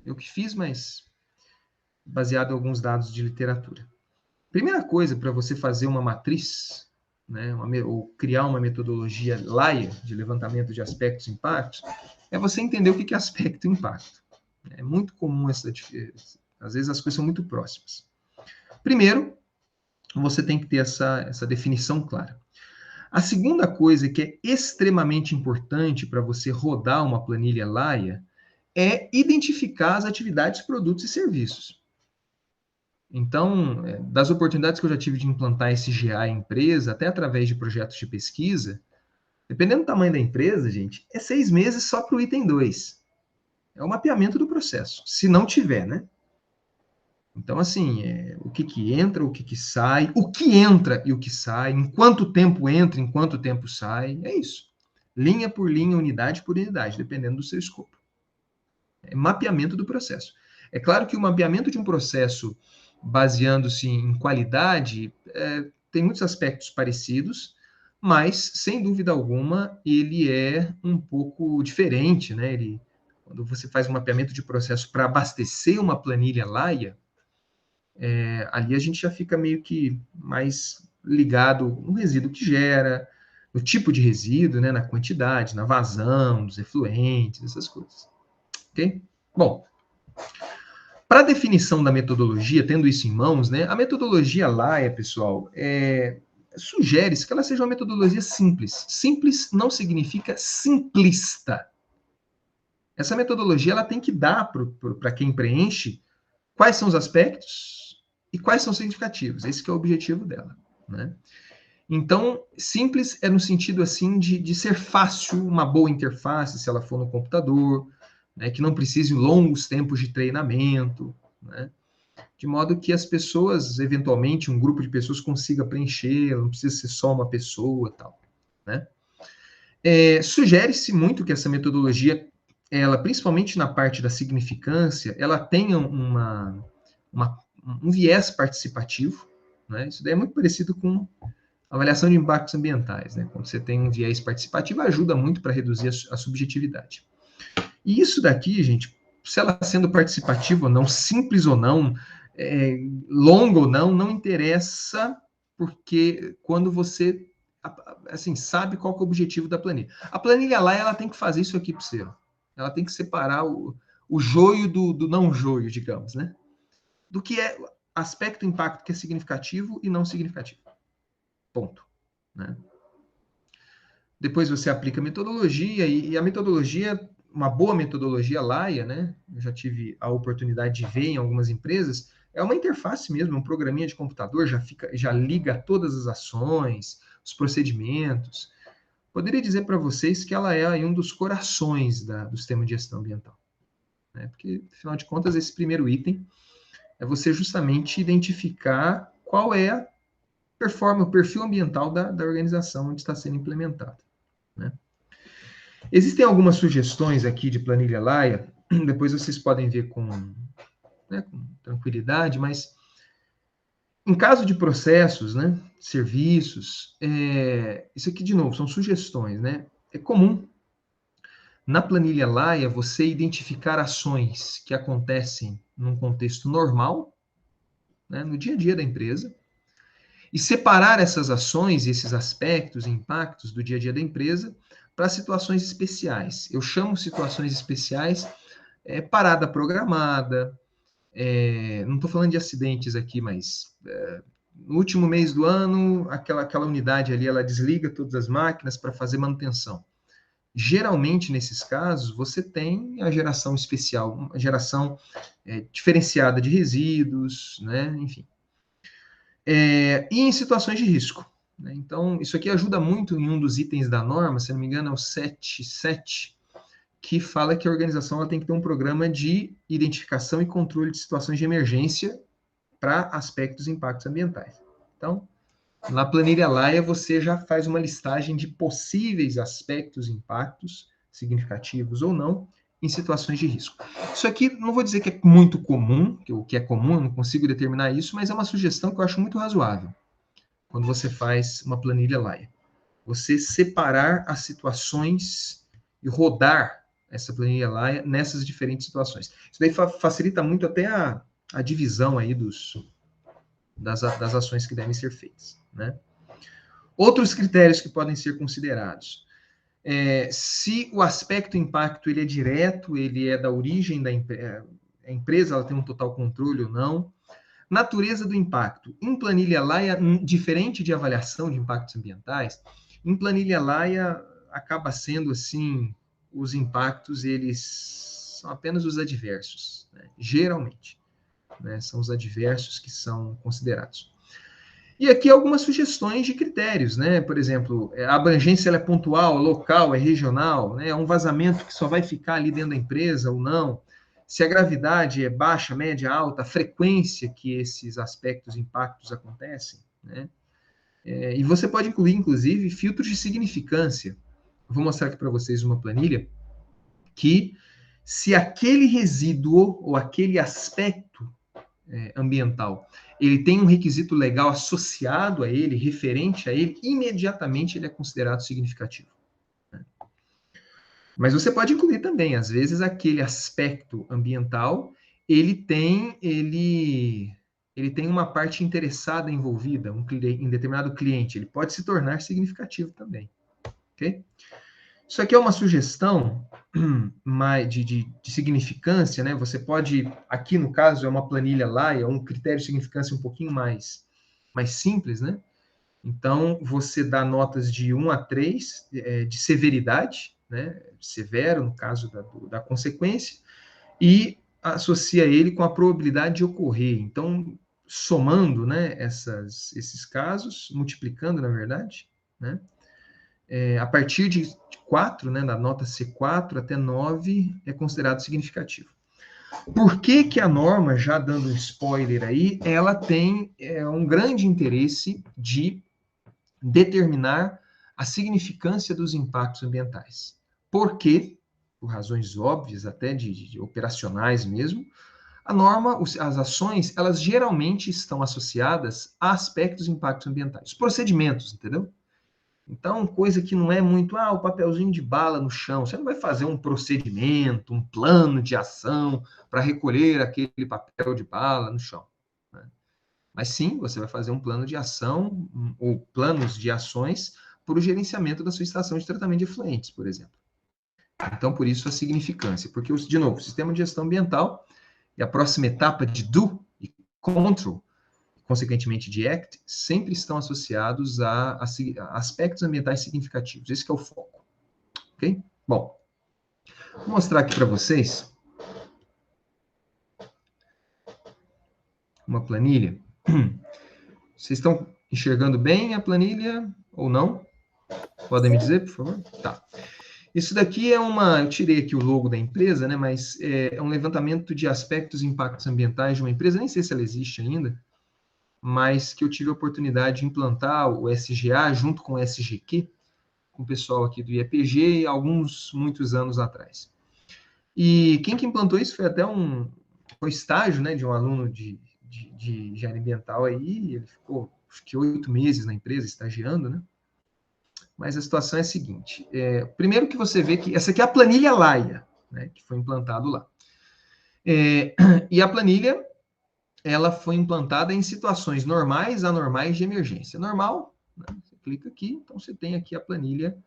eu que fiz, mas baseado em alguns dados de literatura. Primeira coisa para você fazer uma matriz, né, ou criar uma metodologia LAIA de levantamento de aspectos e impactos, é você entender o que é aspecto e impacto. É muito comum essa diferença. Às vezes as coisas são muito próximas. Primeiro, você tem que ter essa definição clara. A segunda coisa que é extremamente importante para você rodar uma planilha LAIA é identificar as atividades, produtos e serviços. Então, das oportunidades que eu já tive de implantar esse GA em empresa, até através de projetos de pesquisa, dependendo do tamanho da empresa, gente, é 6 meses só para o item 2. É o mapeamento do processo, se não tiver, né? Então, assim, o que entra, o que sai, o que entra e o que sai, em quanto tempo entra, em quanto tempo sai, é isso. Linha por linha, unidade por unidade, dependendo do seu escopo. É mapeamento do processo. É claro que o mapeamento de um processo baseando-se em qualidade tem muitos aspectos parecidos, mas, sem dúvida alguma, ele é um pouco diferente, né? Quando você faz um mapeamento de processo para abastecer uma planilha Laia, ali a gente já fica meio que mais ligado no resíduo que gera, no tipo de resíduo, né, na quantidade, na vazão, dos efluentes, essas coisas. Ok? Bom, para a definição da metodologia, tendo isso em mãos, né, a metodologia Laia, pessoal, sugere-se que ela seja uma metodologia simples. Simples não significa simplista. Essa metodologia ela tem que dar para quem preenche quais são os aspectos e quais são os significativos. Esse que é o objetivo dela, né? Então, simples é no sentido assim de ser fácil, uma boa interface, se ela for no computador, né, que não precise longos tempos de treinamento, né, de modo que as pessoas, eventualmente, um grupo de pessoas consiga preencher, não precisa ser só uma pessoa, tal, né? Sugere-se muito que essa metodologia, ela, principalmente na parte da significância, ela tenha um viés participativo, né? Isso daí é muito parecido com avaliação de impactos ambientais, né? Quando você tem um viés participativo, ajuda muito para reduzir a subjetividade. E isso daqui, gente, se ela sendo participativa ou não, simples ou não, longa ou não, não interessa, porque quando você assim, sabe qual que é o objetivo da planilha. A planilha lá, ela tem que fazer isso aqui para você. Ela tem que separar o joio do não joio, digamos, né? Do que é aspecto, impacto que é significativo e não significativo. Ponto. Né? Depois você aplica a metodologia, e a metodologia, uma boa metodologia Laia, né? Eu já tive a oportunidade de ver em algumas empresas, é uma interface mesmo, um programinha de computador, já liga todas as ações, os procedimentos. Poderia dizer para vocês que ela é aí um dos corações do sistema de gestão ambiental. Né? Porque, afinal de contas, esse primeiro item é você justamente identificar qual é a performance, o perfil ambiental da organização onde está sendo implementado. Né? Existem algumas sugestões aqui de planilha Laia, depois vocês podem ver com tranquilidade, mas em caso de processos, né, serviços, isso aqui, de novo, são sugestões, né? É comum, na planilha Laia, você identificar ações que acontecem num contexto normal, né, no dia a dia da empresa, e separar essas ações, esses aspectos e impactos do dia a dia da empresa para situações especiais. Eu chamo situações especiais parada programada, não estou falando de acidentes aqui, mas no último mês do ano, aquela unidade ali, ela desliga todas as máquinas para fazer manutenção. Geralmente, nesses casos, você tem a geração especial, uma geração diferenciada de resíduos, né? Enfim. E em situações de risco. Né? Então, isso aqui ajuda muito em um dos itens da norma, se não me engano, é o 7.7, que fala que a organização ela tem que ter um programa de identificação e controle de situações de emergência para aspectos e impactos ambientais. Então, na planilha Laia, você já faz uma listagem de possíveis aspectos e impactos, significativos ou não, em situações de risco. Isso aqui, não vou dizer que é muito comum, que o que é comum, eu não consigo determinar isso, mas é uma sugestão que eu acho muito razoável, quando você faz uma planilha Laia. Você separar as situações e rodar essa planilha Laia nessas diferentes situações. Isso daí facilita muito até a divisão aí das ações que devem ser feitas. Né? Outros critérios que podem ser considerados. Se o aspecto impacto ele é direto, ele é da origem da a empresa, ela tem um total controle ou não. Natureza do impacto. Em planilha Laia, diferente de avaliação de impactos ambientais, em planilha Laia acaba sendo assim, os impactos eles são apenas os adversos, né? Geralmente, né? São os adversos que são considerados. E aqui algumas sugestões de critérios, né? Por exemplo, a abrangência ela é pontual, local, é regional, né? É um vazamento que só vai ficar ali dentro da empresa ou não. Se a gravidade é baixa, média, alta, a frequência que esses aspectos, impactos acontecem, né? E você pode incluir, inclusive, filtros de significância. Vou mostrar aqui para vocês uma planilha que, se aquele resíduo ou aquele aspecto ambiental, ele tem um requisito legal associado a ele, referente a ele, imediatamente ele é considerado significativo. Né? Mas você pode incluir também, às vezes, aquele aspecto ambiental, ele tem uma parte interessada envolvida, em determinado cliente, ele pode se tornar significativo também. Ok? Isso aqui é uma sugestão de significância, né? Você pode, aqui no caso, é uma planilha Laia, um critério de significância um pouquinho mais simples, né? Então, você dá notas de 1 a 3 de severidade, né? Severo, no caso da consequência, e associa ele com a probabilidade de ocorrer. Então, somando, né, esses casos, multiplicando, na verdade, né? A partir de 4, né, da nota C4 até 9, é considerado significativo. Por que a norma, já dando um spoiler aí, ela tem um grande interesse de determinar a significância dos impactos ambientais? Porque, por razões óbvias, até de operacionais mesmo, a norma, as ações, elas geralmente estão associadas a aspectos de impactos ambientais. Os procedimentos, entendeu? Então, coisa que não é muito, o papelzinho de bala no chão. Você não vai fazer um procedimento, um plano de ação para recolher aquele papel de bala no chão. Né? Mas sim, você vai fazer um plano de ação ou planos de ações para o gerenciamento da sua estação de tratamento de efluentes, por exemplo. Então, por isso a significância. Porque, de novo, o sistema de gestão ambiental e a próxima etapa de do e control, consequentemente de ACT, sempre estão associados a aspectos ambientais significativos. Esse que é o foco. Ok? Bom, vou mostrar aqui para vocês uma planilha. Vocês estão enxergando bem a planilha ou não? Podem me dizer, por favor? Tá. Isso daqui eu tirei aqui o logo da empresa, né, mas é um levantamento de aspectos e impactos ambientais de uma empresa, nem sei se ela existe ainda, mas que eu tive a oportunidade de implantar o SGA junto com o SGQ, com o pessoal aqui do IEPG, muitos anos atrás. E quem que implantou isso foi até foi estágio, né, de um aluno de engenharia ambiental aí, ele ficou, acho que 8 meses na empresa, estagiando, né? Mas a situação é a seguinte, primeiro que você vê que essa aqui é a planilha Laia, né, que foi implantado lá. E a planilha, ela foi implantada em situações normais, anormais de emergência. Normal, né? Você clica aqui, então você tem aqui a planilha,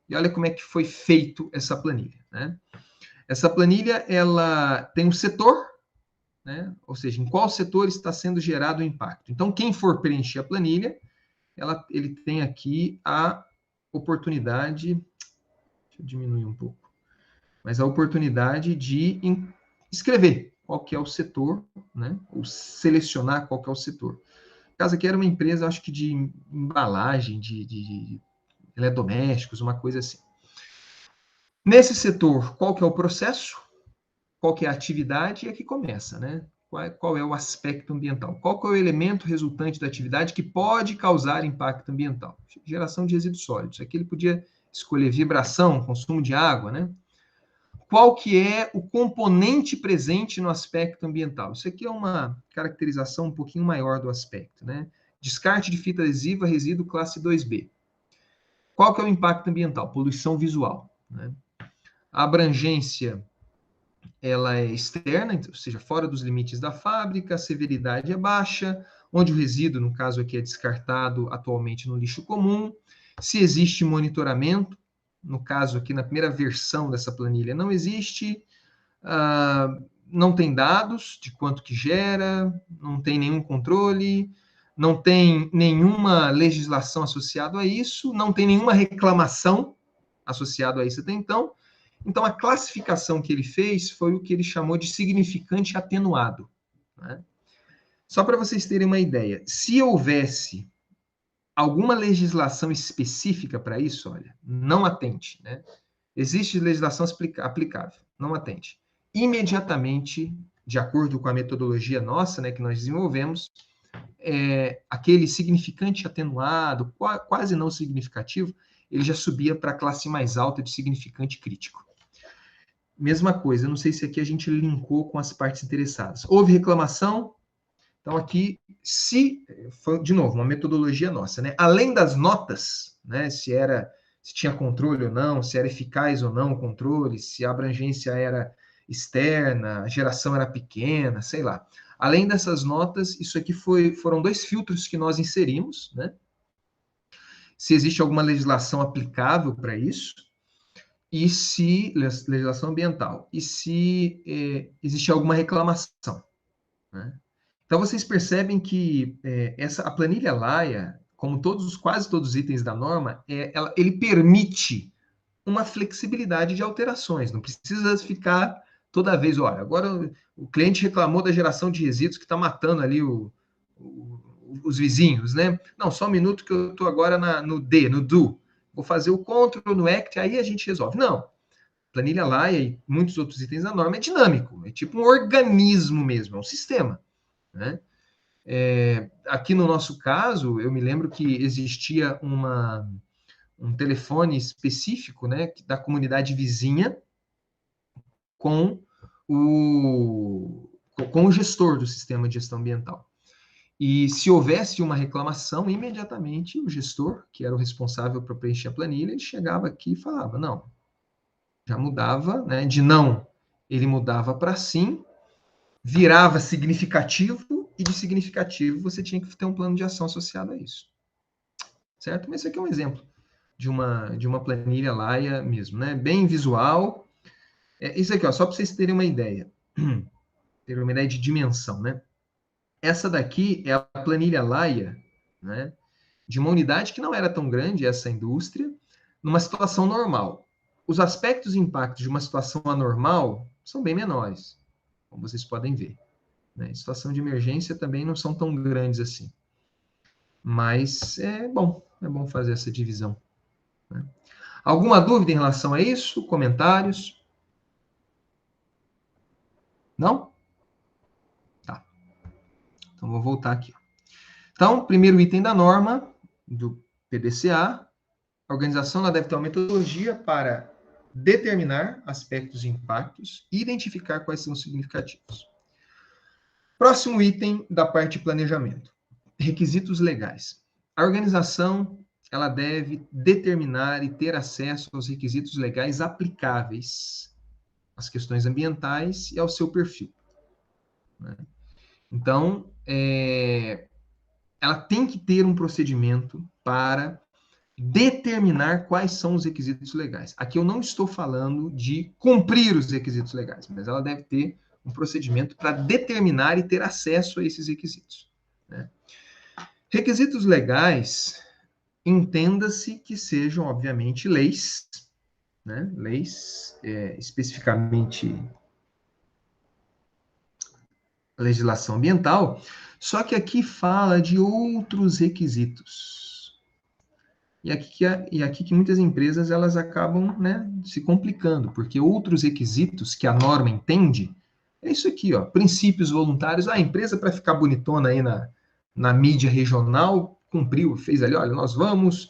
e olha como é que foi feito essa planilha, né? Essa planilha, ela tem um setor, né? Ou seja, em qual setor está sendo gerado o impacto. Então, quem for preencher a planilha, ele tem aqui a oportunidade, deixa eu diminuir um pouco, mas a oportunidade de escrever qual que é o setor, né? Ou selecionar qual que é o setor. No caso aqui era uma empresa, acho que de embalagem, de eletrodomésticos, uma coisa assim. Nesse setor, qual que é o processo? Qual que é a atividade? E aqui começa, né? Qual é o aspecto ambiental? Qual que é o elemento resultante da atividade que pode causar impacto ambiental? Geração de resíduos sólidos. Aqui ele podia escolher vibração, consumo de água, né? Qual que é o componente presente no aspecto ambiental? Isso aqui é uma caracterização um pouquinho maior do aspecto, né? Descarte de fita adesiva, resíduo classe 2B. Qual que é o impacto ambiental? Poluição visual, né? A abrangência, ela é externa, ou seja, fora dos limites da fábrica, a severidade é baixa, onde o resíduo, no caso aqui, é descartado atualmente no lixo comum. Se existe monitoramento, no caso aqui, na primeira versão dessa planilha, não existe, não tem dados de quanto que gera, não tem nenhum controle, não tem nenhuma legislação associada a isso, não tem nenhuma reclamação associada a isso até então, Então, a classificação que ele fez foi o que ele chamou de significante atenuado, né? Só para vocês terem uma ideia, se houvesse alguma legislação específica para isso, olha, não atente, né? Existe legislação aplicável, não atente. Imediatamente, de acordo com a metodologia nossa, né, que nós desenvolvemos, aquele significante atenuado, quase não significativo, ele já subia para a classe mais alta de significante crítico. Mesma coisa, eu não sei se aqui a gente linkou com as partes interessadas. Houve reclamação, então aqui, de novo, uma metodologia nossa, né? Além das notas, né, se tinha controle ou não, se era eficaz ou não o controle, se a abrangência era externa, a geração era pequena, sei lá. Além dessas notas, isso aqui foram 2 filtros que nós inserimos, né? Se existe alguma legislação aplicável para isso, e se legislação ambiental, e se existe alguma reclamação, né? Então vocês percebem que a planilha Laia, como quase todos os itens da norma, ele permite uma flexibilidade de alterações. Não precisa ficar toda vez, olha, agora o cliente reclamou da geração de resíduos que está matando ali os vizinhos, né? Não, só um minuto que eu estou agora no do. Vou fazer o control no act, aí a gente resolve. Não. Planilha Laia e muitos outros itens da norma é dinâmico. É tipo um organismo mesmo, é um sistema, né? Aqui no nosso caso, eu me lembro que existia um telefone específico, né, da comunidade vizinha com o gestor do sistema de gestão ambiental. E se houvesse uma reclamação, imediatamente o gestor, que era o responsável por preencher a planilha, ele chegava aqui e falava, não, já mudava, né, de não, ele mudava para sim, virava significativo, e de significativo você tinha que ter um plano de ação associado a isso. Certo? Mas esse aqui é um exemplo de uma planilha Laia mesmo, né? Bem visual. Isso aqui, ó, só para vocês terem uma ideia. Terem uma ideia de dimensão, né? Essa daqui é a planilha Laia, né? De uma unidade que não era tão grande, essa indústria, numa situação normal. Os aspectos e impactos de uma situação anormal são bem menores, como vocês podem ver, né? Em situação de emergência também não são tão grandes assim. Mas é bom fazer essa divisão, né? Alguma dúvida em relação a isso? Comentários? Não? Tá. Então, vou voltar aqui. Então, primeiro item da norma, do PDCA, a organização ela deve ter uma metodologia para determinar aspectos e impactos e identificar quais são os significativos. Próximo item da parte de planejamento. Requisitos legais. A organização ela deve determinar e ter acesso aos requisitos legais aplicáveis às questões ambientais e ao seu perfil, né? Então, ela tem que ter um procedimento para determinar quais são os requisitos legais. Aqui eu não estou falando de cumprir os requisitos legais, mas ela deve ter um procedimento para determinar e ter acesso a esses requisitos, né? Requisitos legais, entenda-se que sejam, obviamente, leis, né? Leis, especificamente legislação ambiental, só que aqui fala de outros requisitos. E aqui que muitas empresas elas acabam, né, se complicando, porque outros requisitos que a norma entende é isso aqui, ó, princípios voluntários. A empresa, para ficar bonitona aí na mídia regional, cumpriu, fez ali, olha, nós vamos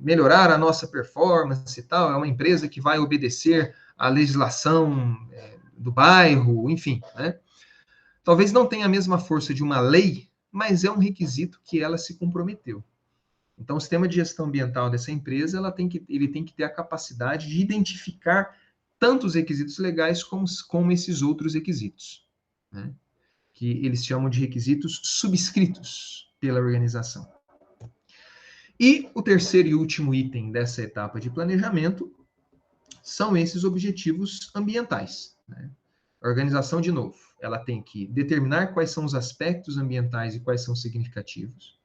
melhorar a nossa performance e tal, é uma empresa que vai obedecer à legislação do bairro, enfim, né? Talvez não tenha a mesma força de uma lei, mas é um requisito que ela se comprometeu. Então, o sistema de gestão ambiental dessa empresa, ele tem que ter a capacidade de identificar tanto os requisitos legais como esses outros requisitos, né? Que eles chamam de requisitos subscritos pela organização. E o terceiro e último item dessa etapa de planejamento são esses objetivos ambientais, né? A organização, de novo, ela tem que determinar quais são os aspectos ambientais e quais são significativos,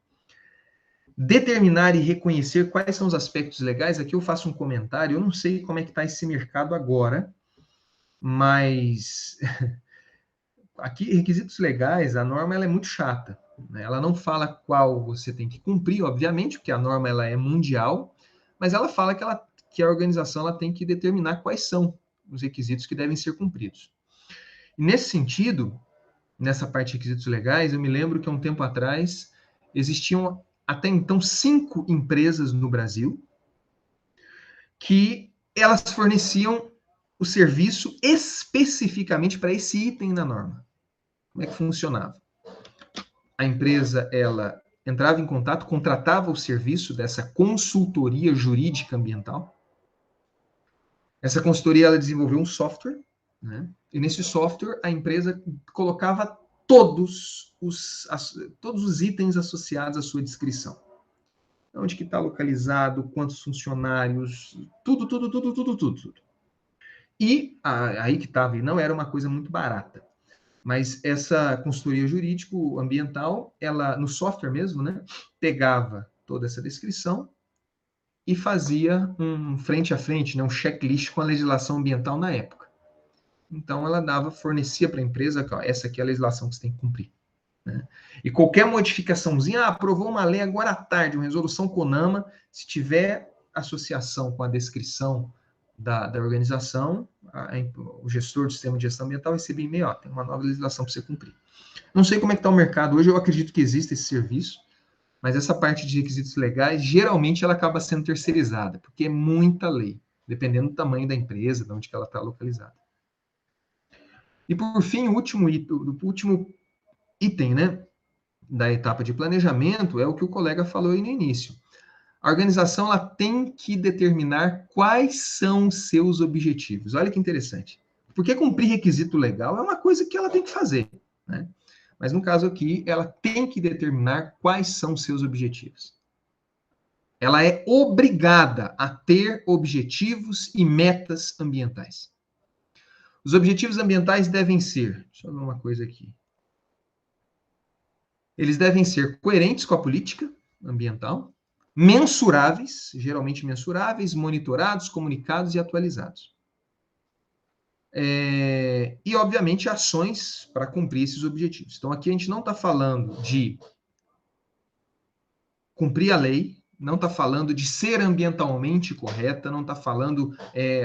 Determinar e reconhecer quais são os aspectos legais. Aqui eu faço um comentário, eu não sei como é que está esse mercado agora, mas aqui, requisitos legais, a norma ela é muito chata, né? Ela não fala qual você tem que cumprir, obviamente, porque a norma ela é mundial, mas ela fala que a organização ela tem que determinar quais são os requisitos que devem ser cumpridos. E nesse sentido, nessa parte de requisitos legais, eu me lembro que há um tempo atrás existiam até então 5 empresas no Brasil que elas forneciam o serviço especificamente para esse item na norma. Como é que funcionava? A empresa, ela entrava em contato, contratava o serviço dessa consultoria jurídica ambiental. Essa consultoria, ela desenvolveu um software, né? E nesse software, a empresa colocava todos os itens associados à sua descrição. Onde que está localizado, quantos funcionários, tudo. E aí que estava, não era uma coisa muito barata. Mas essa consultoria jurídico-ambiental, ela, no software mesmo, né, pegava toda essa descrição e fazia um frente a frente, né, um checklist com a legislação ambiental na época. Então, ela fornecia para a empresa, ó, essa aqui é a legislação que você tem que cumprir. Né? E qualquer modificação,zinha, aprovou uma lei agora à tarde, uma resolução CONAMA, se tiver associação com a descrição da organização, o gestor do sistema de gestão ambiental recebe e-mail, ó, tem uma nova legislação para você cumprir. Não sei como é que está o mercado hoje, eu acredito que existe esse serviço, mas essa parte de requisitos legais, geralmente ela acaba sendo terceirizada, porque é muita lei, dependendo do tamanho da empresa, de onde que ela está localizada. E por fim, o último item, né, da etapa de planejamento é o que o colega falou aí no início. A organização ela tem que determinar quais são os seus objetivos. Olha que interessante. Porque cumprir requisito legal é uma coisa que ela tem que fazer, né? Mas no caso aqui, ela tem que determinar quais são os seus objetivos. Ela é obrigada a ter objetivos e metas ambientais. Os objetivos ambientais devem ser, deixa eu ver uma coisa aqui. Eles devem ser coerentes com a política ambiental, mensuráveis, geralmente mensuráveis, monitorados, comunicados e atualizados. E, obviamente, ações para cumprir esses objetivos. Então, aqui a gente não está falando de cumprir a lei, não está falando de ser ambientalmente correta, não está falando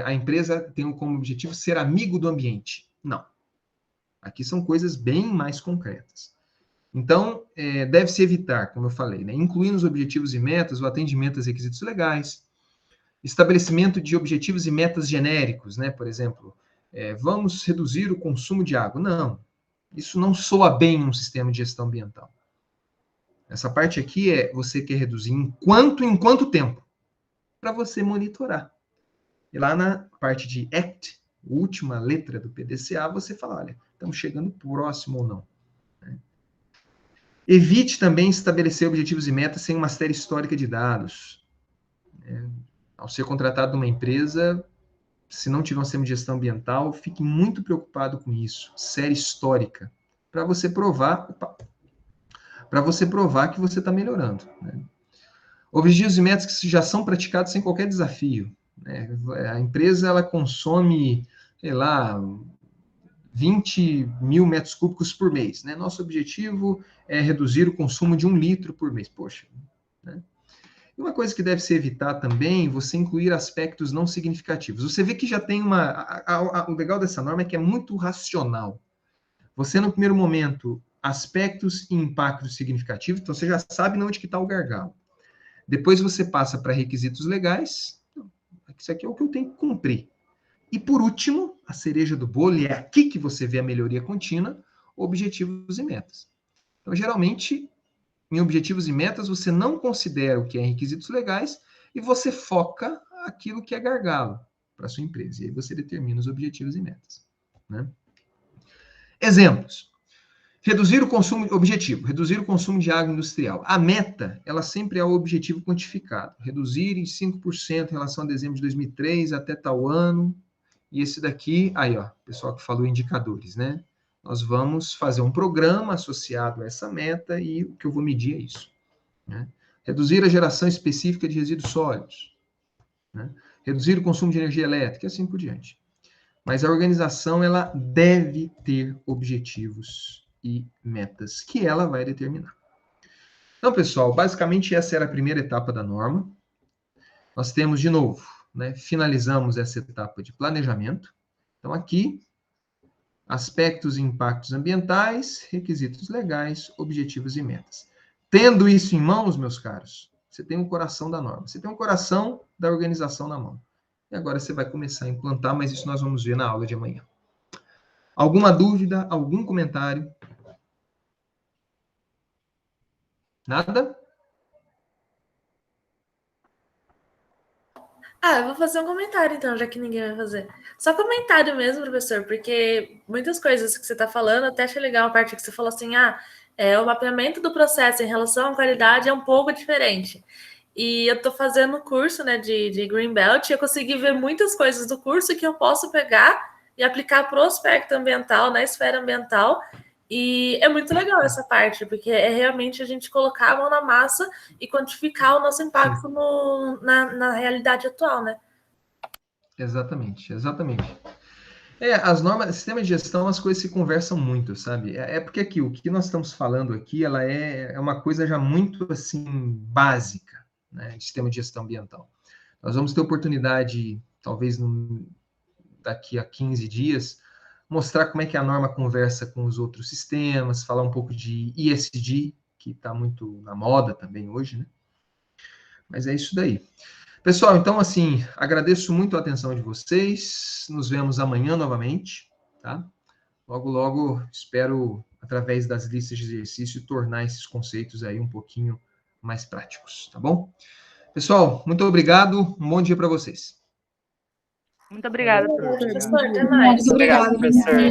a empresa tem como objetivo ser amigo do ambiente. Não. Aqui são coisas bem mais concretas. Então, deve-se evitar, como eu falei, né, incluir nos objetivos e metas o atendimento aos requisitos legais, estabelecimento de objetivos e metas genéricos, né, por exemplo, vamos reduzir o consumo de água. Não, isso não soa bem num sistema de gestão ambiental. Essa parte aqui você quer reduzir em quanto tempo? Para você monitorar. E lá na parte de ACT, última letra do PDCA, você fala, olha, estamos chegando próximo ou não. Evite também estabelecer objetivos e metas sem uma série histórica de dados. Ao ser contratado numa empresa, se não tiver um sistema de gestão ambiental, fique muito preocupado com isso. Série histórica. Para você provar que você está melhorando. Né? Objetivos e metas que já são praticados sem qualquer desafio. Né? A empresa ela consome, sei lá, 20 mil metros cúbicos por mês. Né? Nosso objetivo é reduzir o consumo de 1 litro por mês. Poxa. Né? E uma coisa que deve se evitar também, você incluir aspectos não significativos. Você vê que já tem o legal dessa norma é que é muito racional. Você, no primeiro momento, aspectos e impactos significativos, então você já sabe onde que está o gargalo. Depois você passa para requisitos legais. Isso aqui é o que eu tenho que cumprir. E, por último, a cereja do bolo, e é aqui que você vê a melhoria contínua, objetivos e metas. Então, geralmente, em objetivos e metas, você não considera o que é requisitos legais e você foca aquilo que é gargalo para a sua empresa. E aí você determina os objetivos e metas. Né? Exemplos. Reduzir o consumo, objetivo, reduzir o consumo de água industrial. A meta, ela sempre é o objetivo quantificado. Reduzir em 5% em relação a dezembro de 2003 até tal ano. E esse daqui, aí, ó, pessoal que falou indicadores, né? Nós vamos fazer um programa associado a essa meta e o que eu vou medir é isso. Né? reduzir a geração específica de resíduos sólidos, né? Reduzir o consumo de energia elétrica, e assim por diante. Mas a organização, ela deve ter objetivos e metas que ela vai determinar. Então, pessoal, basicamente essa era a primeira etapa da norma. Nós temos, de novo, né, finalizamos essa etapa de planejamento. Então, aqui, aspectos e impactos ambientais, requisitos legais, objetivos e metas. Tendo isso em mãos, meus caros, você tem um coração da norma, você tem um coração da organização na mão. E agora você vai começar a implantar, mas isso nós vamos ver na aula de amanhã. Alguma dúvida, algum comentário? Nada? Eu vou fazer um comentário, então, já que ninguém vai fazer. Só comentário mesmo, professor, porque muitas coisas que você está falando, até achei legal a parte que você falou assim, o mapeamento do processo em relação à qualidade é um pouco diferente. E eu estou fazendo curso, né, de Greenbelt, e eu consegui ver muitas coisas do curso que eu posso pegar e aplicar para o aspecto ambiental, na esfera ambiental. E é muito legal essa parte, porque é realmente a gente colocar a mão na massa e quantificar o nosso impacto na realidade atual, né? Exatamente, exatamente. As normas, sistema de gestão, as coisas se conversam muito, sabe? Porque aqui, o que nós estamos falando aqui, ela é uma coisa já muito, assim, básica, né, de sistema de gestão ambiental. Nós vamos ter oportunidade, talvez daqui a 15 dias, mostrar como é que a norma conversa com os outros sistemas, falar um pouco de ESG, que está muito na moda também hoje, né? Mas é isso daí. Pessoal, então, assim, agradeço muito a atenção de vocês. Nos vemos amanhã novamente, tá? Logo, logo, espero, através das listas de exercício, tornar esses conceitos aí um pouquinho mais práticos, tá bom? Pessoal, muito obrigado. Um bom dia para vocês. Muito obrigado, professor. Professor, até mais. Muito obrigado, professor.